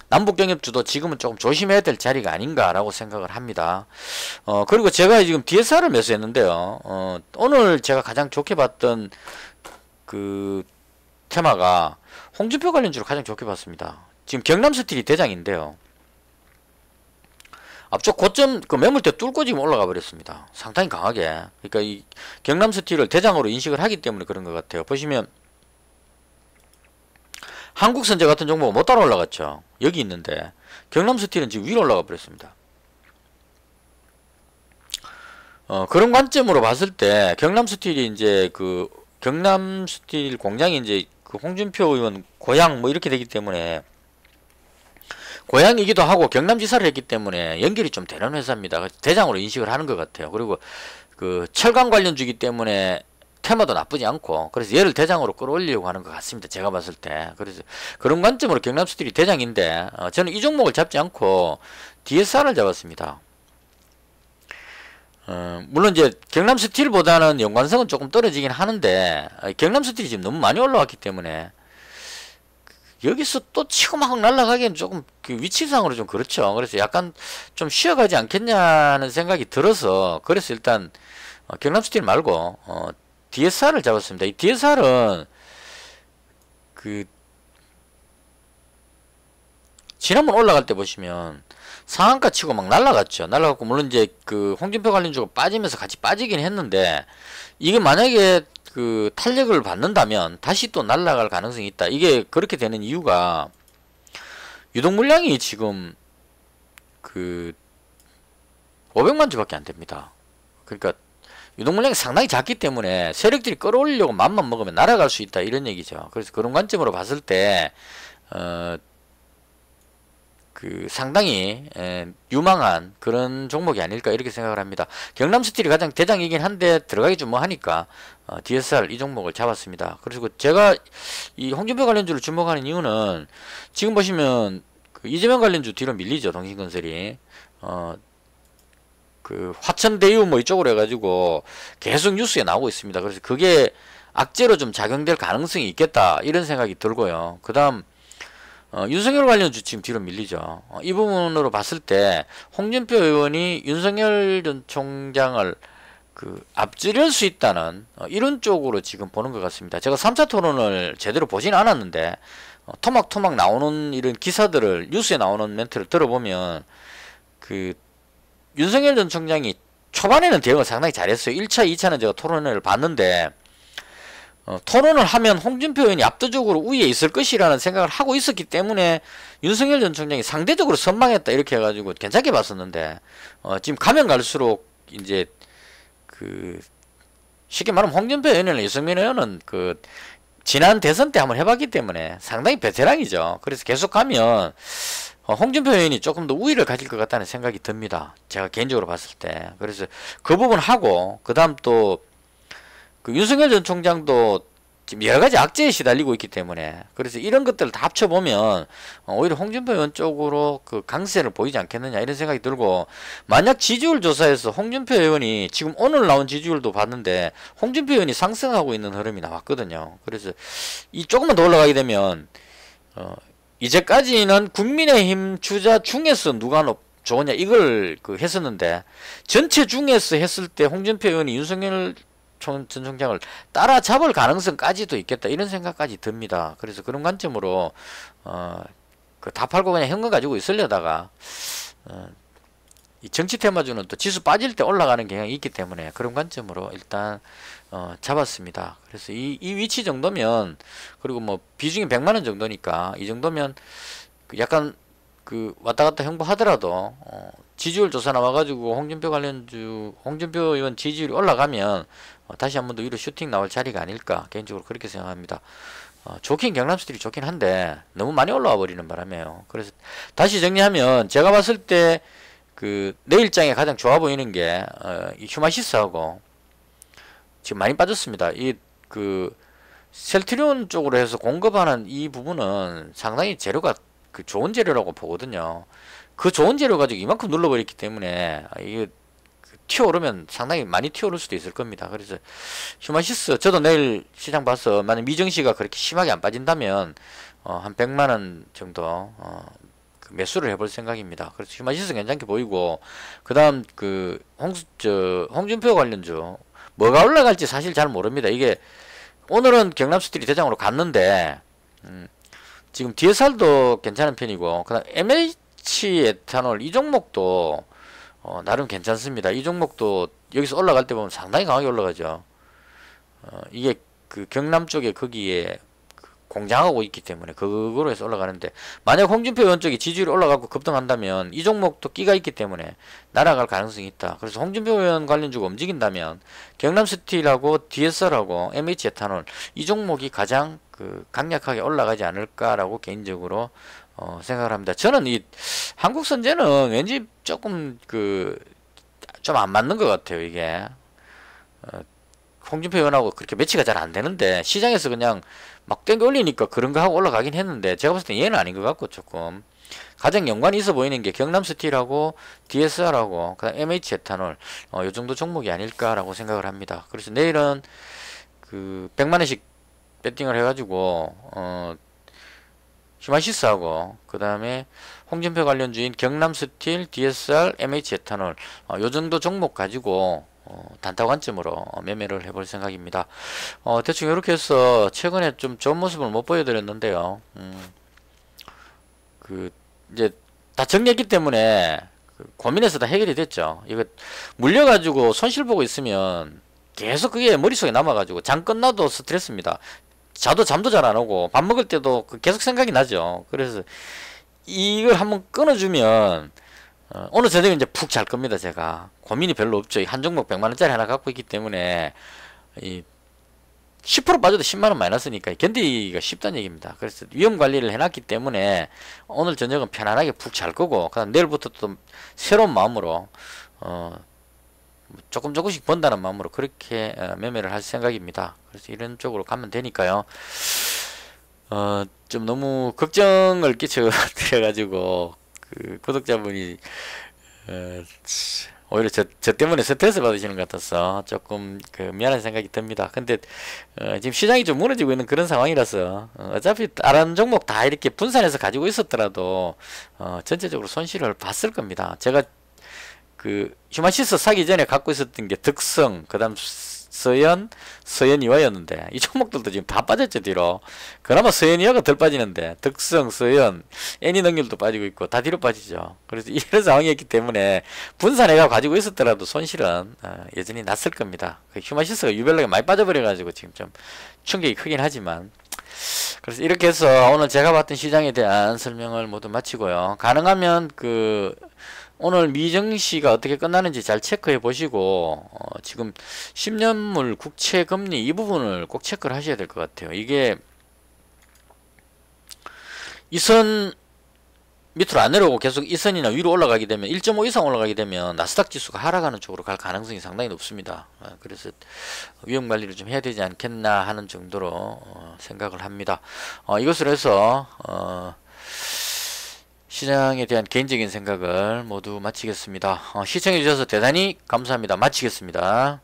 남북경협주도 지금은 조금 조심해야 될 자리가 아닌가라고 생각을 합니다. 그리고 제가 지금 DSR을 매수했는데요. 오늘 제가 가장 좋게 봤던 그 테마가 홍준표 관련주로 가장 좋게 봤습니다. 지금 경남스틸이 대장인데요. 앞쪽 고점 그 매물대 뚫고 지금 올라가 버렸습니다. 상당히 강하게. 그러니까 이 경남스틸을 대장으로 인식을 하기 때문에 그런 것 같아요. 보시면 한국선제 같은 종목은 못 따라 올라갔죠. 여기 있는데 경남스틸은 지금 위로 올라가 버렸습니다. 그런 관점으로 봤을 때 경남스틸이 이제 그 경남스틸 공장이 이제 그 홍준표 의원 고향 뭐 이렇게 되기 때문에 고향이기도 하고 경남지사를 했기 때문에 연결이 좀 되는 회사입니다. 대장으로 인식을 하는 것 같아요. 그리고 그 철강 관련주기 때문에 테마도 나쁘지 않고, 그래서 얘를 대장으로 끌어올리려고 하는 것 같습니다. 제가 봤을 때. 그래서 그런 관점으로 경남스틸이 대장인데, 저는 이 종목을 잡지 않고 DSR을 잡았습니다. 물론 이제 경남스틸보다는 연관성은 조금 떨어지긴 하는데, 경남스틸이 지금 너무 많이 올라왔기 때문에 여기서 또 치고 막 날아가기엔 조금 그 위치상으로 좀 그렇죠. 그래서 약간 좀 쉬어가지 않겠냐는 생각이 들어서, 그래서 일단 경남스틸 말고 DSR을 잡았습니다. 이 DSR은 그 지난번 올라갈 때 보시면 상한가 치고 막 날아갔죠. 날아갔고, 물론 이제 그 홍준표 관련주가 빠지면서 같이 빠지긴 했는데, 이게 만약에 그 탄력을 받는다면 다시 또 날아갈 가능성이 있다. 이게 그렇게 되는 이유가 유동 물량이 지금 그 500만 주밖에 안 됩니다. 그러니까 유동 물량이 상당히 작기 때문에 세력들이 끌어올리려고 맘만 먹으면 날아갈 수 있다, 이런 얘기죠. 그래서 그런 관점으로 봤을 때 그 상당히 유망한 그런 종목이 아닐까, 이렇게 생각을 합니다. 경남스틸이 가장 대장이긴 한데 들어가기 좀 뭐 하니까 DSR 이 종목을 잡았습니다. 그리고 제가 이 홍준표 관련주를 주목하는 이유는, 지금 보시면 그 이재명 관련주 뒤로 밀리죠. 동신건설이 그 화천대유 뭐 이쪽으로 해가지고 계속 뉴스에 나오고 있습니다. 그래서 그게 악재로 좀 작용될 가능성이 있겠다, 이런 생각이 들고요. 그 다음 윤석열 관련주 지금 뒤로 밀리죠. 이 부분으로 봤을 때 홍준표 의원이 윤석열 전 총장을 그 앞지를 수 있다는 이런 쪽으로 지금 보는 것 같습니다. 제가 3차 토론을 제대로 보진 않았는데 토막토막 나오는 이런 기사들을, 뉴스에 나오는 멘트를 들어보면 그 윤석열 전 총장이 초반에는 대응을 상당히 잘했어요. 1차, 2차는 제가 토론회를 봤는데 토론을 하면 홍준표 의원이 압도적으로 우위에 있을 것이라는 생각을 하고 있었기 때문에 윤석열 전 총장이 상대적으로 선방했다, 이렇게 해가지고 괜찮게 봤었는데 지금 가면 갈수록 이제 그 쉽게 말하면 홍준표 의원이나 유승민 의원은 그 지난 대선 때 한번 해봤기 때문에 상당히 베테랑이죠. 그래서 계속 가면 홍준표 의원이 조금 더 우위를 가질 것 같다는 생각이 듭니다. 제가 개인적으로 봤을 때. 그래서 그 부분 하고, 그 다음 또 그 윤석열 전 총장도 지금 여러가지 악재에 시달리고 있기 때문에, 그래서 이런 것들을 다 합쳐보면 오히려 홍준표 의원 쪽으로 그 강세를 보이지 않겠느냐, 이런 생각이 들고, 만약 지지율 조사에서 홍준표 의원이, 지금 오늘 나온 지지율도 봤는데 홍준표 의원이 상승하고 있는 흐름이 나왔거든요. 그래서 이 조금만 더 올라가게 되면 이제까지는 국민의힘 주자 중에서 누가 좋으냐, 이걸 그 했었는데, 전체 중에서 했을 때 홍준표 의원이 윤석열 전 총장을 따라잡을 가능성까지도 있겠다, 이런 생각까지 듭니다. 그래서 그런 관점으로 그 다 팔고 그냥 현금 가지고 있으려다가 이 정치 테마주는 또 지수 빠질 때 올라가는 경향이 있기 때문에 그런 관점으로 일단 잡았습니다. 그래서 이 위치 정도면, 그리고 뭐 비중이 100만원 정도니까 이 정도면 약간 그 왔다 갔다 행보하더라도 지지율 조사 나와가지고 홍준표 관련주, 홍준표 의원 지지율이 올라가면 다시 한 번 더 위로 슈팅 나올 자리가 아닐까, 개인적으로 그렇게 생각합니다. 좋긴 경남스틸이 좋긴 한데 너무 많이 올라와 버리는 바람에요. 그래서 다시 정리하면, 제가 봤을 때 그 내일장에 가장 좋아 보이는 게 이 휴마시스하고 지금 많이 빠졌습니다. 이 그 셀트리온 쪽으로 해서 공급하는 이 부분은 상당히 재료가 그 좋은 재료라고 보거든요. 그 좋은 재료 가지고 이만큼 눌러버렸기 때문에 이게 튀어오르면 상당히 많이 튀어오를 수도 있을 겁니다. 그래서 휴마시스, 저도 내일 시장 봐서 만약 미정시가 그렇게 심하게 안 빠진다면 한 100만원 정도 그 매수를 해볼 생각입니다. 그래서 휴마시스 괜찮게 보이고, 그 다음 그 홍준표 관련주 뭐가 올라갈지 사실 잘 모릅니다. 이게 오늘은 경남스틸이 대장으로 갔는데 지금 DSR도 괜찮은 편이고, 그 다음 MH 에탄올 이 종목도 나름 괜찮습니다. 이 종목도 여기서 올라갈 때 보면 상당히 강하게 올라가죠. 이게 그 경남 쪽에 거기에 그 공장하고 있기 때문에 그거로 해서 올라가는데, 만약 홍준표 의원 쪽이 지지율이 올라가고 급등한다면 이 종목도 끼가 있기 때문에 날아갈 가능성이 있다. 그래서 홍준표 의원 관련주가 움직인다면 경남스틸하고 DSR하고 MH 에탄올 이 종목이 가장 그 강력하게 올라가지 않을까라고 개인적으로 생각을 합니다. 저는 이 한국 선제는 왠지 조금 좀 안 맞는 것 같아요. 이게 홍준표 의원하고 그렇게 매치가 잘 안 되는데 시장에서 그냥 막 땡겨 올리니까 그런 거 하고 올라가긴 했는데 제가 봤을 때 얘는 아닌 것 같고 조금 가장 연관이 있어 보이는 게 경남스틸하고 DSR하고 그다음 MH 에탄올 요 정도 종목이 아닐까라고 생각을 합니다. 그래서 내일은 100만 원씩 배팅을 해가지고 휴마시스하고 그 다음에 홍준표 관련주인 경남스틸, DSR, MH 에탄올 요 정도 종목 가지고 단타 관점으로 매매를 해볼 생각입니다. 대충 이렇게 해서 최근에 좀 좋은 모습을 못 보여드렸는데요. 이제 다 정리했기 때문에 고민해서 다 해결이 됐죠. 이거 물려가지고 손실 보고 있으면 계속 그게 머릿속에 남아가지고 장 끝나도 스트레스입니다. 자도 잠도 잘 안 오고 밥 먹을 때도 계속 생각이 나죠. 그래서 이걸 한번 끊어주면 오늘 저녁에 이제 푹 잘 겁니다. 제가 고민이 별로 없죠. 한 종목 100만원짜리 하나 갖고 있기 때문에 10% 빠져도 10만원 마이너스니까 견디기가 쉽다는 얘기입니다. 그래서 위험 관리를 해놨기 때문에 오늘 저녁은 편안하게 푹 잘 거고 그다음 내일부터 또 새로운 마음으로 조금씩 번다는 마음으로 그렇게 매매를 할 생각입니다. 그래서 이런 쪽으로 가면 되니까요. 좀 너무 걱정을 끼쳐드려가지고 구독자분이 오히려 저 때문에 스트레스 받으시는 것 같아서 조금 미안한 생각이 듭니다. 근데 지금 시장이 좀 무너지고 있는 그런 상황이라서 어차피 다른 종목 다 이렇게 분산해서 가지고 있었더라도 전체적으로 손실을 봤을 겁니다. 제가 휴마시스 사기 전에 갖고 있었던 게 득성, 그 다음 서현이와였는데 이 종목들도 지금 다 빠졌죠. 뒤로 그나마 서현이와가 덜 빠지는데 득성, 서현, 애니능률도 빠지고 있고 다 뒤로 빠지죠. 그래서 이런 상황이었기 때문에 분산해가 가지고 있었더라도 손실은 여전히 났을 겁니다. 휴마시스가 유별나게 많이 빠져버려 가지고 지금 좀 충격이 크긴 하지만 그래서 이렇게 해서 오늘 제가 봤던 시장에 대한 설명을 모두 마치고요. 가능하면 오늘 미정시가 어떻게 끝나는지 잘 체크해 보시고 지금 10년물 국채 금리 이 부분을 꼭 체크를 하셔야 될 것 같아요. 이게 이 선 밑으로 안 내려오고 계속 이 선이나 위로 올라가게 되면 1.5 이상 올라가게 되면 나스닥 지수가 하락하는 쪽으로 갈 가능성이 상당히 높습니다. 그래서 위험 관리를 좀 해야 되지 않겠나 하는 정도로 생각을 합니다. 이것으로 해서 시장에 대한 개인적인 생각을 모두 마치겠습니다. 시청해 주셔서 대단히 감사합니다. 마치겠습니다.